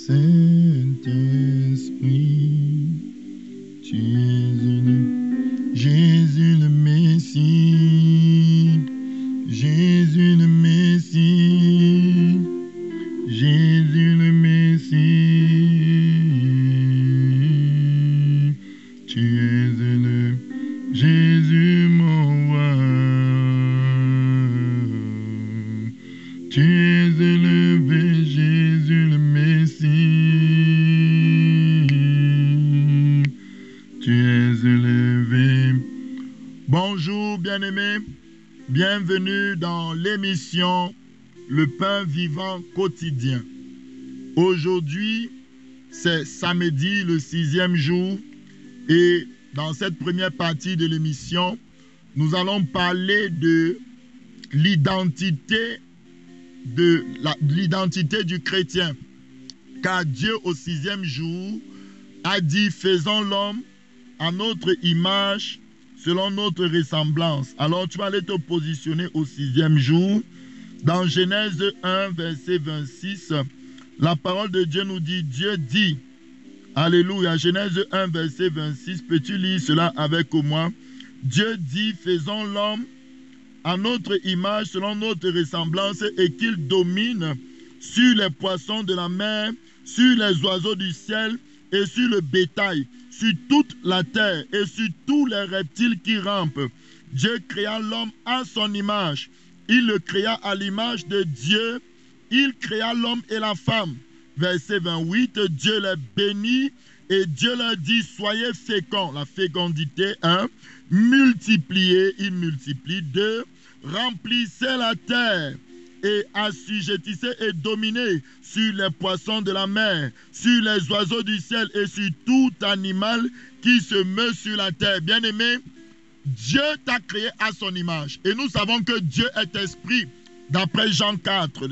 Saint-Esprit, tu es venu, Jésus le Messie, Jésus le Messie, Jésus le Messie, tu es venu, Jésus mon roi, tu es élevé, Jésus le Messie, tu es élevé. Bonjour bien-aimés, bienvenue dans l'émission Le pain vivant quotidien. Aujourd'hui, c'est samedi, le 6e jour, et dans cette première partie de l'émission, nous allons parler de l'identité du chrétien. Car Dieu, au 6e jour, a dit « Faisons l'homme à notre image, selon notre ressemblance ». Alors, tu vas aller te positionner au 6e jour. Dans Genèse 1, verset 26, la parole de Dieu nous dit, Dieu dit, alléluia, Genèse 1, verset 26, peux-tu lire cela avec moi? Dieu dit, faisons l'homme à notre image, selon notre ressemblance, et qu'il domine sur les poissons de la mer, sur les oiseaux du ciel, et sur le bétail, sur toute la terre, et sur tous les reptiles qui rampent. Dieu créa l'homme à son image. Il le créa à l'image de Dieu. Il créa l'homme et la femme. Verset 28, Dieu les bénit et Dieu leur dit, soyez féconds. La fécondité, 1. Multipliez, il multiplie. 2. Remplissez la terre et assujettissez et dominez sur les poissons de la mer, sur les oiseaux du ciel et sur tout animal qui se meut sur la terre. Bien-aimé, Dieu t'a créé à son image. Et nous savons que Dieu est esprit. D'après Jean 4,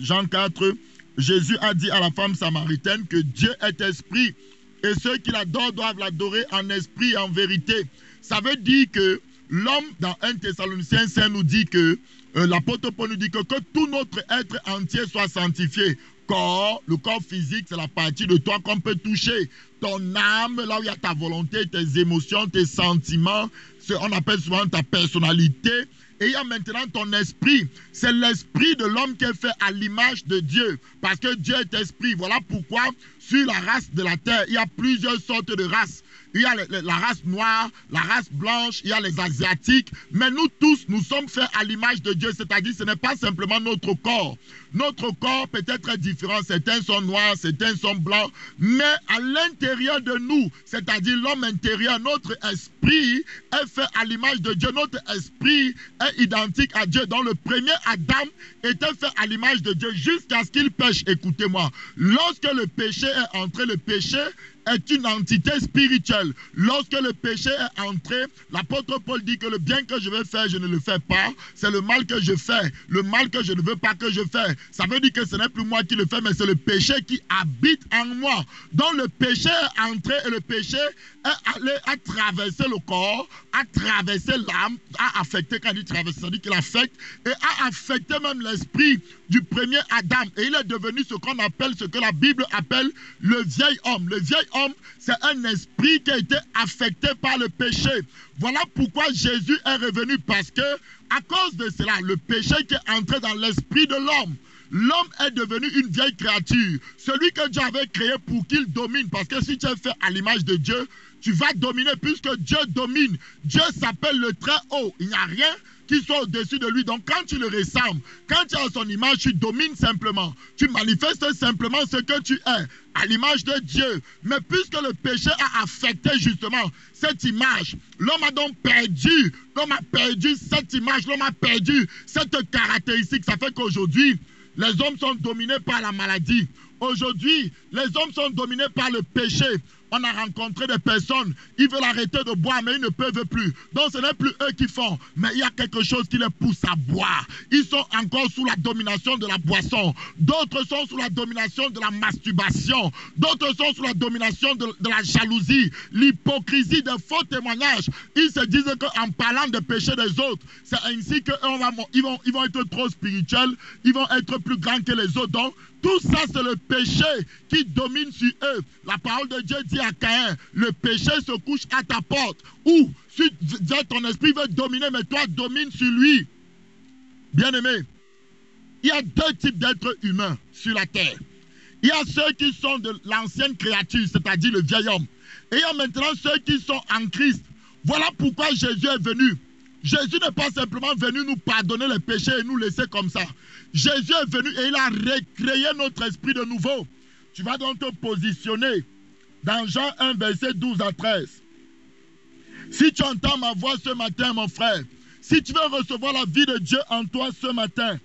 Jésus a dit à la femme samaritaine que Dieu est esprit. Et ceux qui l'adorent doivent l'adorer en esprit et en vérité. Ça veut dire que l'homme, dans 1 Thessaloniciens 5, nous dit que, l'apôtre Paul nous dit que tout notre être entier soit sanctifié. Le corps physique, c'est la partie de toi qu'on peut toucher. Ton âme, là où il y a ta volonté, tes émotions, tes sentiments, on appelle souvent ta personnalité. Et il y a maintenant ton esprit. C'est l'esprit de l'homme qui est fait à l'image de Dieu. Parce que Dieu est esprit. Voilà pourquoi sur la race de la terre, il y a plusieurs sortes de races. Il y a la race noire, la race blanche, il y a les asiatiques. Mais nous tous, nous sommes faits à l'image de Dieu. C'est-à-dire, ce n'est pas simplement notre corps. Notre corps peut être différent. Certains sont noirs, certains sont blancs. Mais à l'intérieur de nous, c'est-à-dire l'homme intérieur, notre esprit est fait à l'image de Dieu. Notre esprit est identique à Dieu. Donc le premier Adam était fait à l'image de Dieu jusqu'à ce qu'il pêche. Écoutez-moi, lorsque le péché est entré, le péché est une entité spirituelle. Lorsque le péché est entré, l'apôtre Paul dit que le bien que je veux faire, je ne le fais pas. C'est le mal que je fais. Le mal que je ne veux pas que je fais. Ça veut dire que ce n'est plus moi qui le fais, mais c'est le péché qui habite en moi. Donc le péché est entré et le péché est allé à traverser le corps, à traverser l'âme, à affecter, quand il dit traverser, ça dit qu'il affecte, et à affecter même l'esprit du premier Adam. Et il est devenu ce qu'on appelle, ce que la Bible appelle le vieil homme. Le vieil homme, c'est un esprit qui a été affecté par le péché. Voilà pourquoi Jésus est revenu, parce que à cause de cela, le péché qui est entré dans l'esprit de l'homme, l'homme est devenu une vieille créature. Celui que Dieu avait créé pour qu'il domine, parce que si tu es fait à l'image de Dieu, tu vas dominer puisque Dieu domine. Dieu s'appelle le très haut. Il n'y a rien qui soit au-dessus de lui. Donc quand tu le ressembles, quand tu as son image, tu domines simplement. Tu manifestes simplement ce que tu es, à l'image de Dieu. Mais puisque le péché a affecté justement cette image, l'homme a donc perdu. L'homme a perdu cette image, l'homme a perdu cette caractéristique. Ça fait qu'aujourd'hui, les hommes sont dominés par la maladie. Aujourd'hui, les hommes sont dominés par le péché. On a rencontré des personnes, ils veulent arrêter de boire, mais ils ne peuvent plus. Donc ce n'est plus eux qui font, mais il y a quelque chose qui les pousse à boire. Ils sont encore sous la domination de la boisson. D'autres sont sous la domination de la masturbation. D'autres sont sous la domination de la jalousie, l'hypocrisie, des faux témoignages. Ils se disent qu'en parlant des péchés des autres, c'est ainsi qu'ils vont être trop spirituels, ils vont être plus grands que les autres. Donc, Tout ça, c'est le péché qui domine sur eux. La parole de Dieu dit à Caïn, le péché se couche à ta porte. Ou, si ton esprit veut dominer, mais toi, domine sur lui. Bien-aimé, il y a deux types d'êtres humains sur la terre. Il y a ceux qui sont de l'ancienne créature, c'est-à-dire le vieil homme. Et il y a maintenant ceux qui sont en Christ. Voilà pourquoi Jésus est venu. Jésus n'est pas simplement venu nous pardonner les péchés et nous laisser comme ça. Jésus est venu et il a recréé notre esprit de nouveau. Tu vas donc te positionner dans Jean 1, verset 12 à 13. Si tu entends ma voix ce matin, mon frère, si tu veux recevoir la vie de Dieu en toi ce matin,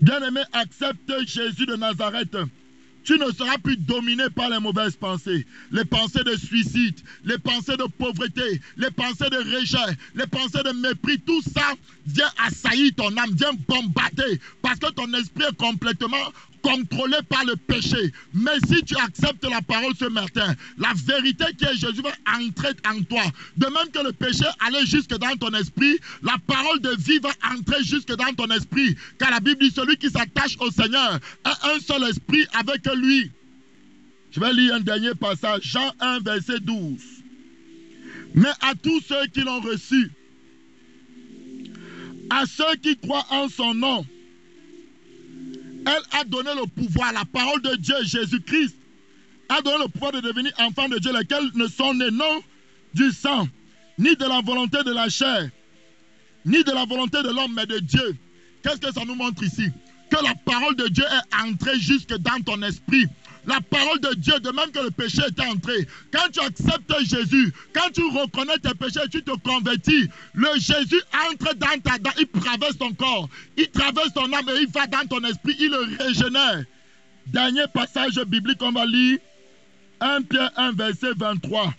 bien-aimé, accepte Jésus de Nazareth. Tu ne seras plus dominé par les mauvaises pensées. Les pensées de suicide, les pensées de pauvreté, les pensées de rejet, les pensées de mépris. Tout ça vient assaillir ton âme, vient bombarder. Parce que ton esprit est complètement contrôlé par le péché. Mais si tu acceptes la parole ce matin, la vérité qui est Jésus va entrer en toi. De même que le péché allait jusque dans ton esprit, la parole de vie va entrer jusque dans ton esprit. Car la Bible dit, celui qui s'attache au Seigneur a un seul esprit avec lui. Je vais lire un dernier passage, Jean 1, verset 12. Mais à tous ceux qui l'ont reçu, à ceux qui croient en son nom, elle a donné le pouvoir, la parole de Dieu, Jésus-Christ, a donné le pouvoir de devenir enfants de Dieu, lesquels ne sont nés non du sang, ni de la volonté de la chair, ni de la volonté de l'homme, mais de Dieu. Qu'est-ce que ça nous montre ici? Que la parole de Dieu est entrée jusque dans ton esprit. La parole de Dieu, de même que le péché est entré. Quand tu acceptes Jésus, quand tu reconnais tes péchés, tu te convertis, le Jésus entre il traverse ton corps, il traverse ton âme et il va dans ton esprit, il le régénère. Dernier passage biblique, on va lire 1 Pierre 1, verset 23.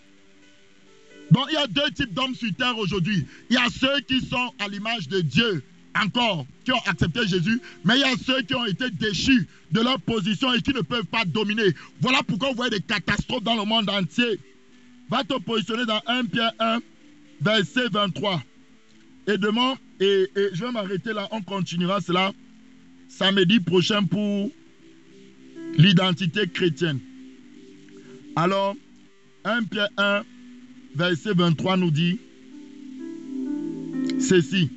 Donc il y a deux types d'hommes sur terre aujourd'hui. Il y a ceux qui sont à l'image de Dieu, encore, qui ont accepté Jésus, mais il y a ceux qui ont été déchus de leur position et qui ne peuvent pas dominer. Voilà pourquoi vous voyez des catastrophes dans le monde entier. Va te positionner dans 1 Pierre 1, verset 23. Et demain, et je vais m'arrêter là, on continuera cela samedi prochain pour l'identité chrétienne. Alors, 1 Pierre 1, verset 23 nous dit ceci.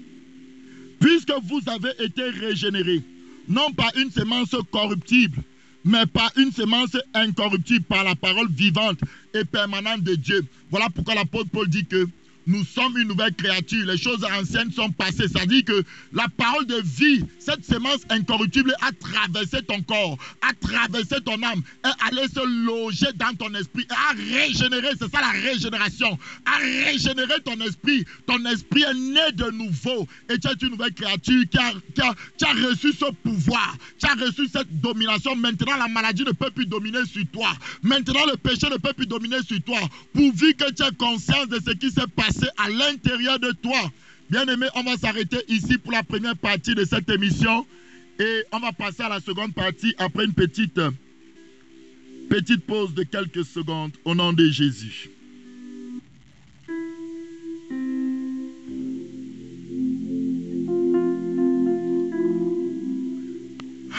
Puisque vous avez été régénérés, non pas une semence corruptible, mais par une semence incorruptible, par la parole vivante et permanente de Dieu. Voilà pourquoi l'apôtre Paul dit que nous sommes une nouvelle créature. Les choses anciennes sont passées. Ça dit que la parole de vie, cette semence incorruptible a traversé ton corps, a traversé ton âme, est allée se loger dans ton esprit, a régénéré, c'est ça la régénération, a régénéré ton esprit. Ton esprit est né de nouveau et tu es une nouvelle créature qui a reçu ce pouvoir, tu as reçu cette domination. Maintenant, la maladie ne peut plus dominer sur toi. Maintenant, le péché ne peut plus dominer sur toi. Pourvu que tu aies conscience de ce qui s'est passé à l'intérieur de toi. Bien-aimé, on va s'arrêter ici pour la première partie de cette émission et on va passer à la seconde partie après une petite pause de quelques secondes au nom de Jésus.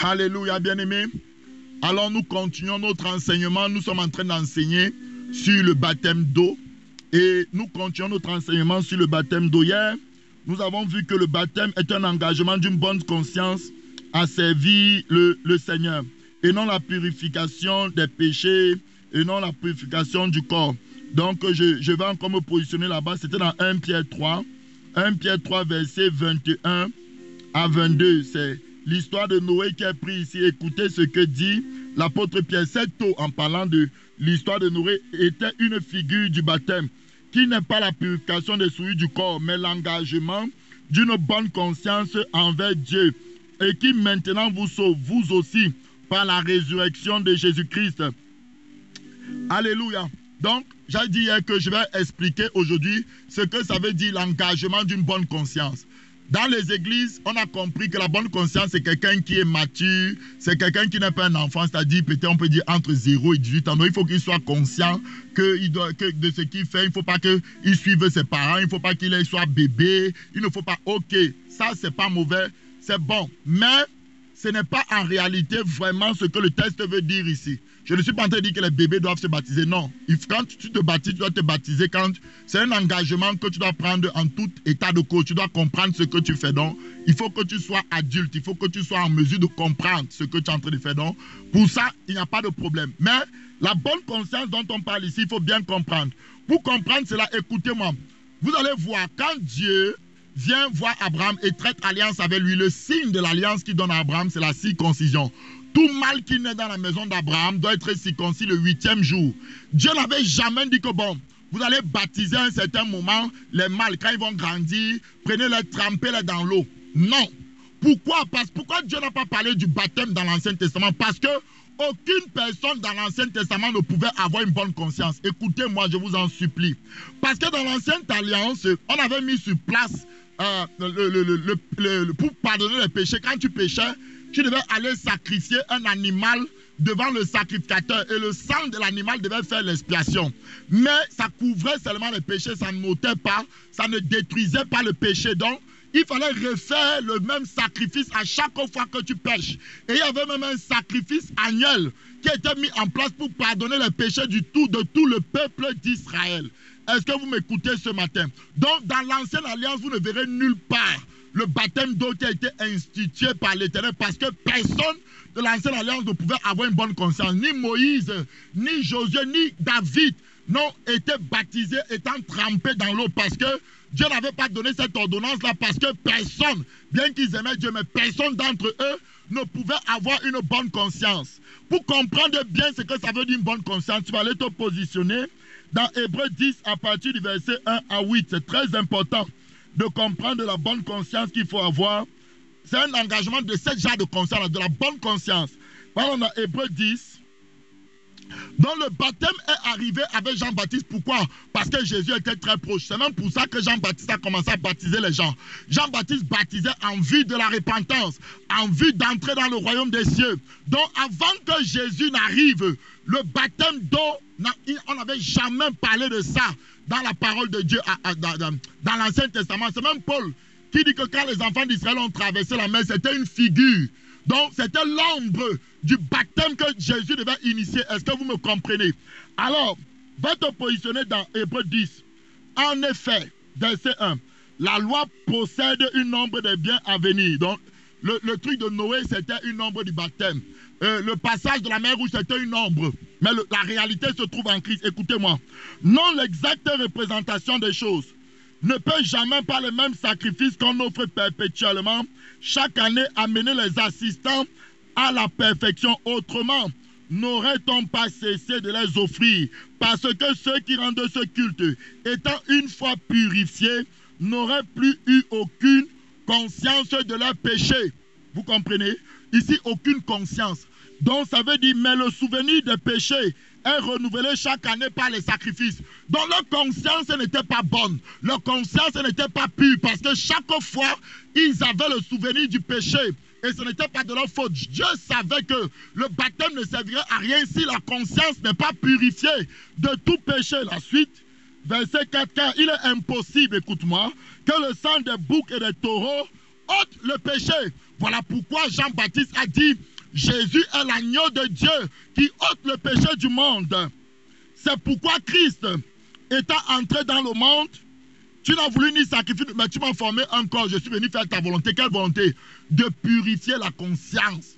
Alléluia, bien-aimé. Alors nous continuons notre enseignement. Nous sommes en train d'enseigner sur le baptême d'eau. Et nous continuons notre enseignement sur le baptême d'eau. Hier, nous avons vu que le baptême est un engagement d'une bonne conscience à servir le Seigneur. Et non la purification des péchés, et non la purification du corps. Donc, je vais encore me positionner là-bas. C'était dans 1 Pierre 3. 1 Pierre 3, verset 21 à 22. C'est l'histoire de Noé qui est pris ici. Écoutez ce que dit l'apôtre Pierre. Cette eau, en parlant de l'histoire de Noé, était une figure du baptême, qui n'est pas la purification des souillures du corps, mais l'engagement d'une bonne conscience envers Dieu, et qui maintenant vous sauve, vous aussi, par la résurrection de Jésus-Christ. Alléluia. Donc, j'ai dit hier que je vais expliquer aujourd'hui ce que ça veut dire l'engagement d'une bonne conscience. Dans les églises, on a compris que la bonne conscience, c'est quelqu'un qui est mature, c'est quelqu'un qui n'est pas un enfant, c'est-à-dire peut-être on peut dire entre 0 et 18 ans. Donc, il faut qu'il soit conscient que de ce qu'il fait. Il ne faut pas qu'il suive ses parents, il ne faut pas qu'il soit bébé, il ne faut pas... Ok, ça, c'est pas mauvais, c'est bon. Mais ce n'est pas en réalité vraiment ce que le texte veut dire ici. Je ne suis pas en train de dire que les bébés doivent se baptiser, non. Quand tu te baptises, tu dois te baptiser quand c'est un engagement que tu dois prendre en tout état de cause. Tu dois comprendre ce que tu fais. Donc, il faut que tu sois adulte, il faut que tu sois en mesure de comprendre ce que tu es en train de faire. Donc, pour ça, il n'y a pas de problème. Mais la bonne conscience dont on parle ici, il faut bien comprendre. Pour comprendre cela, écoutez-moi. Vous allez voir, quand Dieu vient voir Abraham et traite alliance avec lui, le signe de l'alliance qu'il donne à Abraham, c'est la circoncision. Tout mâle qui naît dans la maison d'Abraham doit être circoncis le 8e jour. Dieu n'avait jamais dit que bon, vous allez baptiser à un certain moment les mâles, quand ils vont grandir, prenez-les, trempez-les dans l'eau. Non. Pourquoi? Pourquoi Dieu n'a pas parlé du baptême dans l'Ancien Testament? Parce que aucune personne dans l'Ancien Testament ne pouvait avoir une bonne conscience. Écoutez-moi, je vous en supplie. Parce que dans l'Ancienne Alliance, on avait mis sur place pour pardonner les péchés. Quand tu péchais, tu devais aller sacrifier un animal devant le sacrificateur et le sang de l'animal devait faire l'expiation. Mais ça couvrait seulement les péchés, ça ne m'ôtait pas, ça ne détruisait pas le péché. Donc, il fallait refaire le même sacrifice à chaque fois que tu pêches. Et il y avait même un sacrifice annuel qui était mis en place pour pardonner les péchés de tout le peuple d'Israël. Est-ce que vous m'écoutez ce matin? Donc, dans l'Ancienne Alliance, vous ne verrez nulle part le baptême d'eau qui a été institué par l'Éternel parce que personne de l'Ancienne Alliance ne pouvait avoir une bonne conscience. Ni Moïse, ni Josué, ni David n'ont été baptisés étant trempés dans l'eau parce que Dieu n'avait pas donné cette ordonnance-là parce que personne, bien qu'ils aimaient Dieu, mais personne d'entre eux ne pouvait avoir une bonne conscience. Pour comprendre bien ce que ça veut dire une bonne conscience, tu vas aller te positionner dans Hébreux 10 à partir du verset 1 à 8. C'est très important de comprendre la bonne conscience qu'il faut avoir. C'est un engagement de ce genre de conscience, de la bonne conscience. Parlons dans Hébreux 10. Donc le baptême est arrivé avec Jean-Baptiste. Pourquoi? Parce que Jésus était très proche. C'est même pour ça que Jean-Baptiste a commencé à baptiser les gens. Jean-Baptiste baptisait en vue de la repentance, en vue d'entrer dans le royaume des cieux. Donc avant que Jésus n'arrive, le baptême d'eau, on n'avait jamais parlé de ça dans la parole de Dieu, dans l'Ancien Testament. C'est même Paul qui dit que quand les enfants d'Israël ont traversé la mer, c'était une figure. Donc, c'était l'ombre du baptême que Jésus devait initier. Est-ce que vous me comprenez? Alors, va te positionner dans Hébreux 10. En effet, verset 1, la loi possède une ombre des biens à venir. Donc, le truc de Noé, c'était une ombre du baptême. Le passage de la mer Rouge, c'était une ombre. Mais la réalité se trouve en Christ. Écoutez-moi. Non, l'exacte représentation des choses ne peut jamais par les mêmes sacrifices qu'on offre perpétuellement chaque année amener les assistants à la perfection. Autrement, n'aurait-on pas cessé de les offrir? Parce que ceux qui rendent ce culte, étant une fois purifiés, n'auraient plus eu aucune conscience de leur péché. Vous comprenez? Ici, aucune conscience. Donc, ça veut dire, mais le souvenir des péchés est renouvelé chaque année par les sacrifices. Donc, leur conscience n'était pas bonne. Leur conscience n'était pas pure parce que chaque fois, ils avaient le souvenir du péché. Et ce n'était pas de leur faute. Dieu savait que le baptême ne servirait à rien si la conscience n'est pas purifiée de tout péché. La suite, verset 4, car il est impossible, écoute-moi, que le sang des boucs et des taureaux ôte le péché. Voilà pourquoi Jean-Baptiste a dit, Jésus est l'agneau de Dieu qui ôte le péché du monde. C'est pourquoi Christ, étant entré dans le monde, tu n'as voulu ni sacrifier, mais tu m'as formé encore. Je suis venu faire ta volonté. Quelle volonté? De purifier la conscience.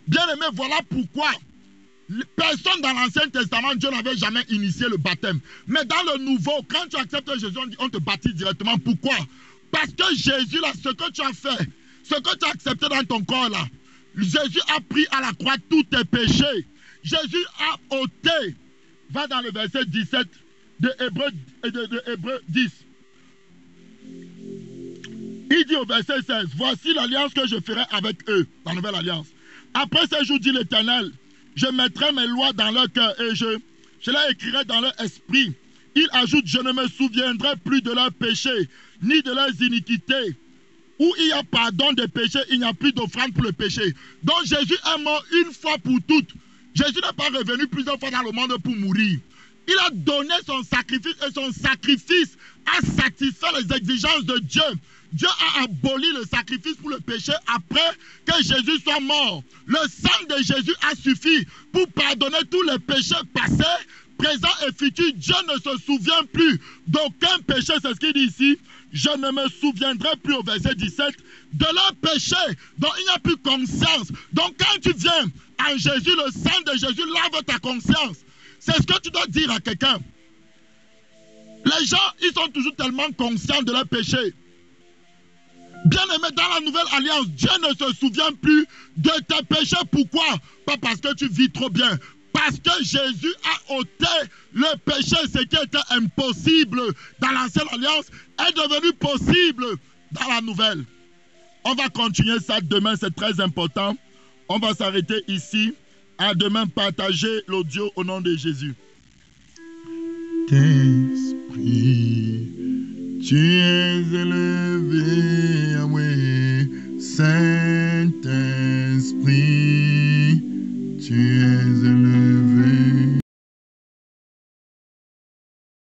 Bien aimé, voilà pourquoi personne dans l'Ancien Testament, Dieu n'avait jamais initié le baptême. Mais dans le Nouveau, quand tu acceptes Jésus, on te baptise directement. Pourquoi? Parce que Jésus, là, ce que tu as fait, ce que tu as accepté dans ton corps, là, Jésus a pris à la croix tous tes péchés. Jésus a ôté. Va dans le verset 17 de Hébreux 10. Il dit au verset 16, voici l'alliance que je ferai avec eux, la nouvelle alliance. Après ces jours, dit l'Éternel, je mettrai mes lois dans leur cœur et je les écrirai dans leur esprit. Il ajoute, je ne me souviendrai plus de leurs péchés, ni de leurs iniquités. Où il y a pardon des péchés, il n'y a plus d'offrande pour le péché. Donc Jésus est mort une fois pour toutes. Jésus n'est pas revenu plusieurs fois dans le monde pour mourir. Il a donné son sacrifice et son sacrifice a satisfait les exigences de Dieu. Dieu a aboli le sacrifice pour le péché après que Jésus soit mort. Le sang de Jésus a suffi pour pardonner tous les péchés passés, présents et futurs. Dieu ne se souvient plus d'aucun péché, c'est ce qu'il dit ici. Je ne me souviendrai plus, au verset 17, de leur péché dont il n'y a plus conscience. Donc quand tu viens en Jésus, le sang de Jésus lave ta conscience. C'est ce que tu dois dire à quelqu'un. Les gens, ils sont toujours tellement conscients de leur péché. Bien aimé, dans la nouvelle alliance, Dieu ne se souvient plus de tes péchés. Pourquoi? Pas parce que tu vis trop bien. Parce que Jésus a ôté le péché, ce qui était impossible dans l'ancienne alliance, est devenu possible dans la nouvelle. On va continuer ça demain, c'est très important. On va s'arrêter ici. À demain, partager l'audio au nom de Jésus. Esprit, tu es élevé, Yahweh, Saint-Esprit, tu es élevé.